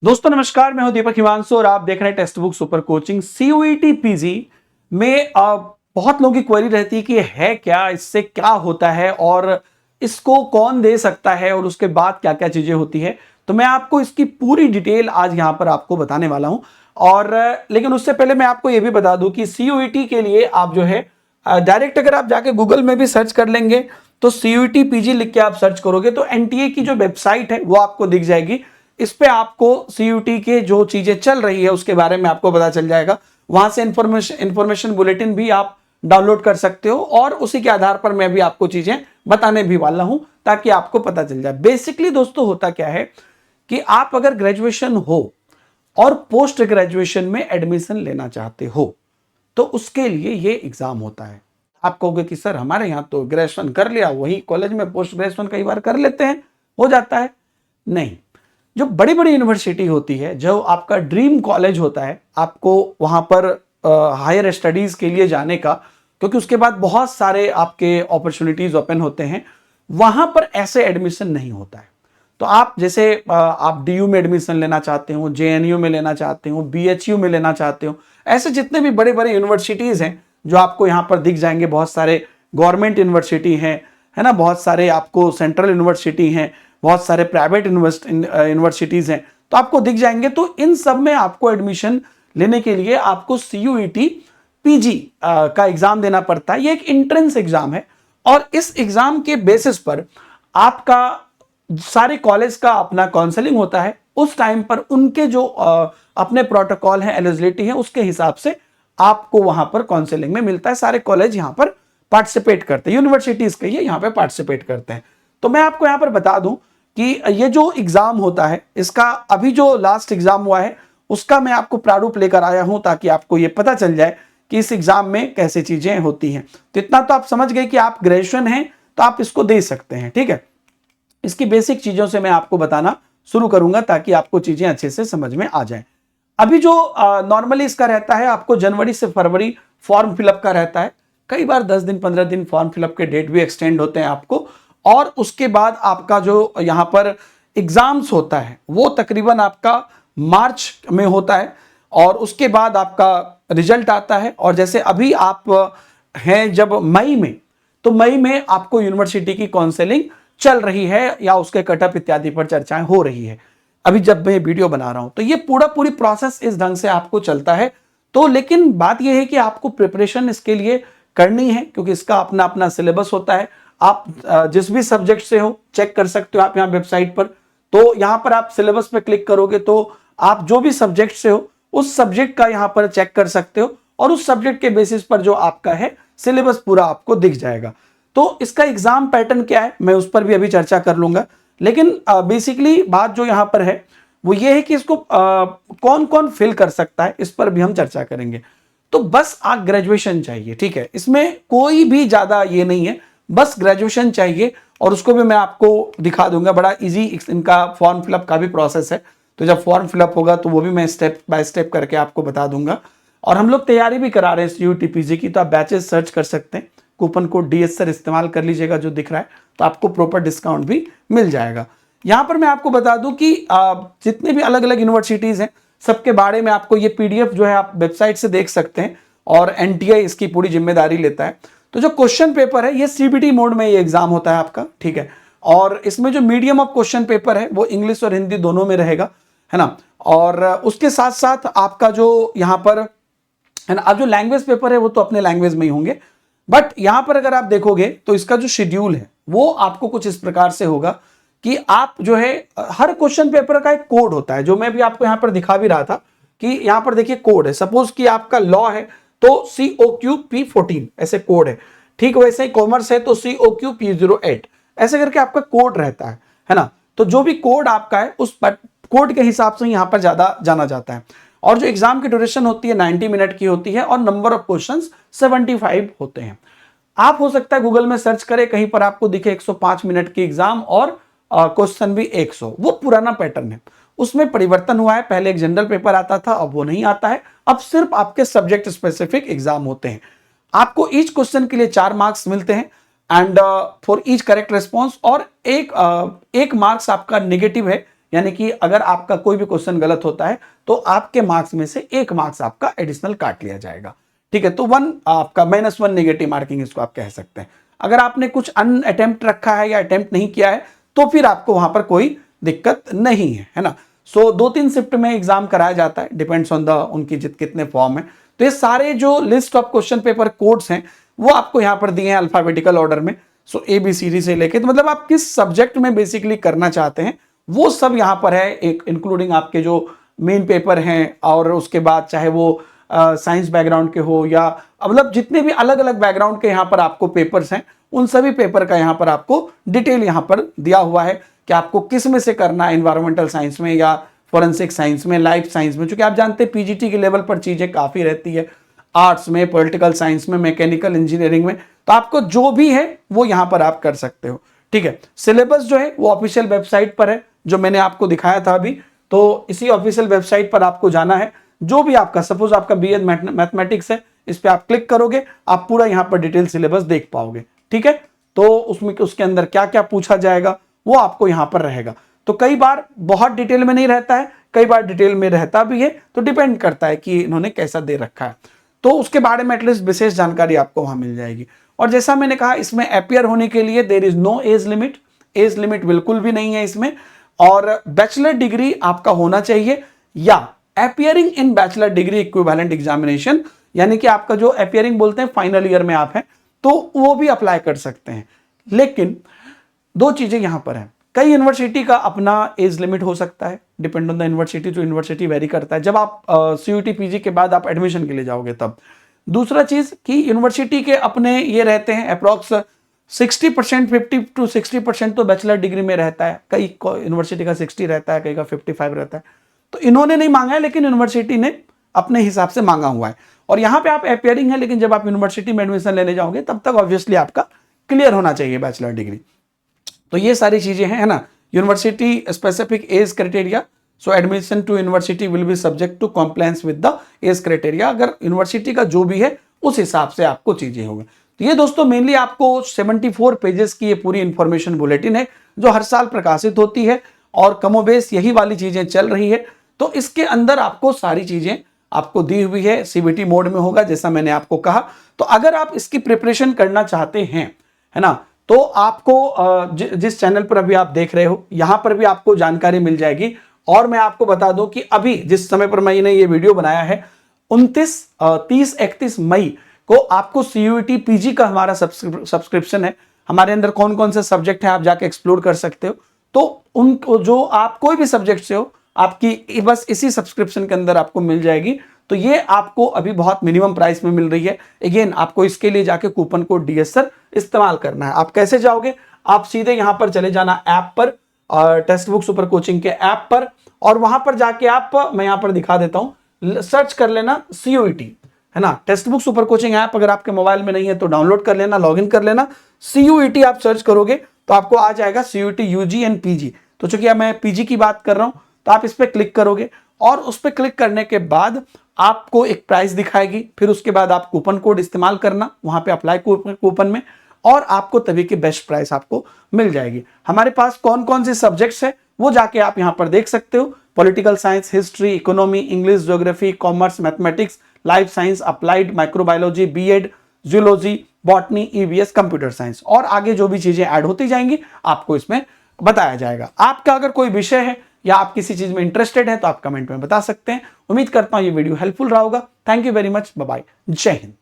दोस्तों नमस्कार, मैं हूं दीपक हिमांशु और आप देख रहे हैं text book super coaching. CUET PG में बहुत लोगों की क्वेरी रहती है कि है क्या, इससे क्या होता है और इसको कौन दे सकता है और उसके बाद क्या क्या चीजें होती है। तो मैं आपको इसकी पूरी डिटेल आज यहां पर आपको बताने वाला हूं। और लेकिन उससे पहले मैं आपको यह भी बता दूं कि सीयूईटी के लिए आप जो है डायरेक्ट अगर आप जाके गूगल में भी सर्च कर लेंगे तो सीयूईटी पीजी लिख के आप सर्च करोगे तो एनटीए की जो वेबसाइट है वो आपको दिख जाएगी। इस पे आपको सीयूटी के जो चीजें चल रही है उसके बारे में आपको पता चल जाएगा। वहां से इंफॉर्मेशन बुलेटिन भी आप डाउनलोड कर सकते हो और उसी के आधार पर मैं भी आपको चीजें बताने भी वाला हूं ताकि आपको पता चल जाए। बेसिकली दोस्तों होता क्या है कि आप अगर ग्रेजुएशन हो और पोस्ट ग्रेजुएशन में एडमिशन लेना चाहते हो तो उसके लिए ये एग्जाम होता है। आप कहोगे कि सर हमारे यहाँ तो ग्रेजुएशन कर लिया, वही कॉलेज में पोस्ट ग्रेजुएशन कई बार कर लेते हैं, हो जाता है। नहीं, जो बड़ी बड़ी यूनिवर्सिटी होती है, जो आपका ड्रीम कॉलेज होता है, आपको वहां पर हायर स्टडीज के लिए जाने का, क्योंकि उसके बाद बहुत सारे आपके अपॉर्चुनिटीज ओपन होते हैं, वहां पर ऐसे एडमिशन नहीं होता है। तो आप जैसे आप डीयू में एडमिशन लेना चाहते हो, जेएनयू में लेना चाहते हो, बीएचयू में लेना चाहते हो, ऐसे जितने भी बड़े बड़े यूनिवर्सिटीज हैं जो आपको यहाँ पर दिख जाएंगे, बहुत सारे गवर्नमेंट यूनिवर्सिटी हैं, है ना, बहुत सारे आपको सेंट्रल यूनिवर्सिटी हैं, बहुत सारे प्राइवेट यूनिवर्सिटीज हैं, तो आपको दिख जाएंगे। तो इन सब में आपको एडमिशन लेने के लिए आपको सीयूईटी पीजी का एग्जाम देना पड़ता है। ये एक एंट्रेंस एग्जाम है और इस एग्जाम के बेसिस पर आपका सारे कॉलेज का अपना काउंसलिंग होता है। उस टाइम पर उनके जो अपने प्रोटोकॉल है, एलिजिबिलिटी है, उसके हिसाब से आपको वहां पर काउंसलिंग में मिलता है। सारे कॉलेज यहां पर पार्टिसिपेट करते हैं, यूनिवर्सिटीज के ये यहां पर पार्टिसिपेट करते हैं। तो मैं आपको यहां पर बता दूं कि ये जो एग्जाम होता है, इसका अभी जो लास्ट एग्जाम हुआ है उसका मैं आपको प्रारूप लेकर आया हूं ताकि आपको ये पता चल जाए कि इस एग्जाम में कैसे चीजें होती हैं। तो इतना तो आप समझ गए कि आप ग्रेजुएशन हैं तो आप इसको दे सकते हैं, ठीक है। इसकी बेसिक चीजों से मैं आपको बताना शुरू करूंगा ताकि आपको चीजें अच्छे से समझ में आ जाए। अभी जो नॉर्मली इसका रहता है, आपको जनवरी से फरवरी फॉर्म फिलअप का रहता है। कई बार 10 दिन 15 दिन फॉर्म फिलअप के डेट भी एक्सटेंड होते हैं आपको। और उसके बाद आपका जो यहाँ पर एग्जाम्स होता है वो तकरीबन आपका मार्च में होता है और उसके बाद आपका रिजल्ट आता है। और जैसे अभी आप हैं जब मई में, तो मई में आपको यूनिवर्सिटी की काउंसलिंग चल रही है या उसके कटअप इत्यादि पर चर्चाएं हो रही है अभी जब मैं वीडियो बना रहा हूं। तो ये पूरी प्रोसेस इस ढंग से आपको चलता है। तो लेकिन बात यह है कि आपको प्रिपरेशन इसके लिए करनी है क्योंकि इसका अपना अपना सिलेबस होता है। आप जिस भी सब्जेक्ट से हो चेक कर सकते हो आप यहाँ वेबसाइट पर। तो यहाँ पर आप सिलेबस पे क्लिक करोगे तो आप जो भी सब्जेक्ट से हो उस सब्जेक्ट का यहाँ पर चेक कर सकते हो और उस सब्जेक्ट के बेसिस पर जो आपका है सिलेबस पूरा आपको दिख जाएगा। तो इसका एग्जाम पैटर्न क्या है मैं उस पर भी अभी चर्चा कर लूंगा। लेकिन बेसिकली बात जो यहाँ पर है वो ये है कि इसको कौन कौन फिल कर सकता है, इस पर भी हम चर्चा करेंगे। तो बस आप ग्रेजुएशन चाहिए, ठीक है, इसमें कोई भी ज्यादा ये नहीं है, बस ग्रेजुएशन चाहिए। और उसको भी मैं आपको दिखा दूंगा, बड़ा इजी इनका फॉर्म फिलअप का भी प्रोसेस है। तो जब फॉर्म फिलअप होगा तो वो भी मैं स्टेप बाय स्टेप करके आपको बता दूंगा। और हम लोग तैयारी भी करा रहे हैं सीयूईटी पीजी की, तो आप बैचेस सर्च कर सकते हैं, कूपन कोड डीएस सर इस्तेमाल कर लीजिएगा जो दिख रहा है, तो आपको प्रॉपर डिस्काउंट भी मिल जाएगा। यहां पर मैं आपको बता दूं कि जितने भी अलग अलग यूनिवर्सिटीज हैं सबके बारे में आपको ये पीडीएफ जो है आप वेबसाइट से देख सकते हैं और एनटीए इसकी पूरी जिम्मेदारी लेता है। तो जो क्वेश्चन पेपर है ये सीबीटी मोड में ये एग्जाम होता है आपका, ठीक है। और इसमें जो मीडियम ऑफ क्वेश्चन पेपर है वो इंग्लिश और हिंदी दोनों में रहेगा, है ना। और उसके साथ साथ आपका जो यहाँ पर है ना, अब जो लैंग्वेज पेपर है वो तो अपने लैंग्वेज में ही होंगे। बट यहां पर अगर आप देखोगे तो इसका जो शेड्यूल है वो आपको कुछ इस प्रकार से होगा कि आप जो है हर क्वेश्चन पेपर का एक कोड होता है, जो मैं भी आपको यहां पर दिखा भी रहा था कि यहां पर देखिए कोड है। सपोज कि आपका लॉ है तो COQP14 ऐसे कोड है, ठीक। वैसे ही कॉमर्स है तो COQP08 ऐसे करके आपका कोड रहता है ना। तो जो भी कोड आपका है उस कोड के हिसाब से यहां पर ज्यादा जाना जाता है। और जो एग्जाम की ड्यूरेशन होती है 90 मिनट की होती है और नंबर ऑफ क्वेश्चंस 75 होते हैं। आप हो सकता है गूगल में सर्च करें, कहीं पर आपको दिखे 105 मिनट की एग्जाम और क्वेश्चन भी 100। वो पुराना पैटर्न है, उसमें परिवर्तन हुआ है। पहले एक जनरल पेपर आता था, अब वो नहीं आता है, अब सिर्फ आपके सब्जेक्ट स्पेसिफिक एग्जाम होते हैं। आपको ईच क्वेश्चन के लिए 4 मार्क्स मिलते हैं and for each correct response, और एक मार्क्स आपका नेगेटिव है यानी कि अगर आपका कोई भी क्वेश्चन गलत होता है तो आपके मार्क्स में से 1 मार्क्स आपका एडिशनल काट लिया जाएगा। ठीक है, तो 1 आपका -1 नेगेटिव मार्किंग इसको आप कह सकते हैं। अगर आपने कुछ अनअटेम्प्ट रखा है या अटेम्प्ट नहीं किया है तो फिर आपको वहां पर कोई दिक्कत नहीं है ना। सो 2-3 शिफ्ट में एग्जाम कराया जाता है, डिपेंड्स ऑन द उनकी कितने फॉर्म है। तो ये सारे जो list of question paper codes हैं वो आपको यहाँ पर दिए हैं अल्फाबेटिकल ऑर्डर में। सो ABCD से लेके, तो मतलब आप किस सब्जेक्ट में बेसिकली करना चाहते हैं वो सब यहाँ पर है, एक इंक्लूडिंग आपके जो मेन पेपर हैं और उसके बाद चाहे वो साइंस बैकग्राउंड के हो या मतलब जितने भी अलग अलग बैकग्राउंड के यहाँ पर आपको पेपर्स हैं उन सभी पेपर का यहाँ पर आपको डिटेल यहाँ पर दिया हुआ है कि आपको किस में से करना है, एनवायरमेंटल साइंस में या फोरेंसिक साइंस में, लाइफ साइंस में। क्योंकि आप जानते हैं PGT के लेवल पर चीजें काफी रहती है, आर्ट्स में, पॉलिटिकल साइंस में, मैकेनिकल इंजीनियरिंग में, तो आपको जो भी है वो यहाँ पर आप कर सकते हो। ठीक है, सिलेबस जो है वो ऑफिशियल वेबसाइट पर है जो मैंने आपको दिखाया था अभी, तो इसी ऑफिशियल वेबसाइट पर आपको जाना है। जो भी आपका सपोज आपका BA मैथमेटिक्स है, इस पे आप क्लिक करोगे आप पूरा यहाँ पर डिटेल सिलेबस देख पाओगे। ठीक है, तो उसमें उसके अंदर क्या क्या पूछा जाएगा वो आपको यहाँ पर रहेगा। तो कई बार बहुत डिटेल में नहीं रहता है, कई बार डिटेल में रहता भी है, तो डिपेंड करता है कि इन्होंने कैसा दे रखा है, तो उसके बारे में एटलीस्ट विशेष जानकारी आपको वहां मिल जाएगी। और जैसा मैंने कहा इसमें अपीयर होने के लिए there is no age limit, age limit बिल्कुल भी नहीं है इसमें। और बैचलर डिग्री आपका होना चाहिए या अपीयरिंग इन बैचलर डिग्री इक्विवेलेंट एग्जामिनेशन, यानी कि आपका जो अपीयरिंग बोलते हैं फाइनल ईयर में आप हैं तो वो भी अप्लाई कर सकते हैं। लेकिन 2 चीजें यहां पर हैं, कई यूनिवर्सिटी का अपना एज लिमिट हो सकता है, डिपेंड ऑन द यूनिवर्सिटी, जो यूनिवर्सिटी वेरी करता है जब आप CUET PG के बाद आप एडमिशन के लिए जाओगे तब। दूसरा चीज कि यूनिवर्सिटी के अपने ये रहते हैं अप्रॉक्स 60%, 50 to 60% तो बैचलर डिग्री में रहता है, कई यूनिवर्सिटी का 60 रहता है, कई का 55 रहता है। तो इन्होंने नहीं मांगा है लेकिन यूनिवर्सिटी ने अपने हिसाब से मांगा हुआ है। और यहाँ पे आप अपीयरिंग है लेकिन जब आप यूनिवर्सिटी में एडमिशन लेने जाओगे तब तक ऑब्वियसली आपका क्लियर होना चाहिए बैचलर डिग्री। तो ये सारी चीजें हैं, है ना। University specific age criteria, so admission to university will be subject to compliance with the age criteria, अगर यूनिवर्सिटी का जो भी है उस हिसाब से आपको चीजें होंगी। तो ये दोस्तों मेनली आपको 74 पेजेस की ये पूरी इंफॉर्मेशन बुलेटिन है जो हर साल प्रकाशित होती है और कमोबेश यही वाली चीजें चल रही है। तो इसके अंदर आपको सारी चीजें आपको दी हुई है, CBT मोड में होगा जैसा मैंने आपको कहा। तो अगर आप इसकी प्रिपरेशन करना चाहते हैं, है ना, तो आपको जिस चैनल पर अभी आप देख रहे हो यहां पर भी आपको जानकारी मिल जाएगी। और मैं आपको बता दूं कि अभी जिस समय पर मैंने ये वीडियो बनाया है 30-31 मई को आपको CUET PG का हमारा सब्सक्रिप्शन है। हमारे अंदर कौन कौन से सब्जेक्ट है आप जाके एक्सप्लोर कर सकते हो। तो उनको जो आप कोई भी सब्जेक्ट से हो आपकी बस इसी सब्सक्रिप्शन के अंदर आपको मिल जाएगी। तो ये आपको अभी बहुत मिनिमम प्राइस में मिल रही है। अगेन आपको इसके लिए जाके कूपन कोड DS सर इस्तेमाल करना है। आप कैसे जाओगे, आप सीधे यहां पर चले जाना ऐप पर, टेक्स्ट बुक सुपर कोचिंग के ऐप पर, और वहां पर जाके आप, मैं यहां पर दिखा देता हूं, सर्च कर लेना CUET, है ना। Text book super coaching app अगर आपके मोबाइल में नहीं है तो डाउनलोड कर लेना, लॉगिन कर लेना। CUET आप सर्च करोगे तो आपको आ जाएगा CUET UG एंड PG। तो चूंकि अब मैं PG की बात कर रहा हूं तो आप इस पर क्लिक करोगे और उस पर क्लिक करने के बाद आपको एक प्राइस दिखाएगी, फिर उसके बाद आप कूपन कोड इस्तेमाल करना वहां पे अप्लाई कूपन में, और आपको तभी की बेस्ट प्राइस आपको मिल जाएगी। हमारे पास कौन कौन से सब्जेक्ट्स है वो जाके आप यहां पर देख सकते हो। Political science, history, economy, English, geography, commerce, mathematics, life science, applied, microbiology, BEd, zoology, botany, EVS, computer science, और आगे जो भी चीजें ऐड होती जाएंगी आपको इसमें बताया जाएगा। आपका अगर कोई विषय है या आप किसी चीज में इंटरेस्टेड हैं तो आप कमेंट में बता सकते हैं। उम्मीद करता हूं ये वीडियो हेल्पफुल रहा होगा। Thank you very much, bye bye, जय हिंद।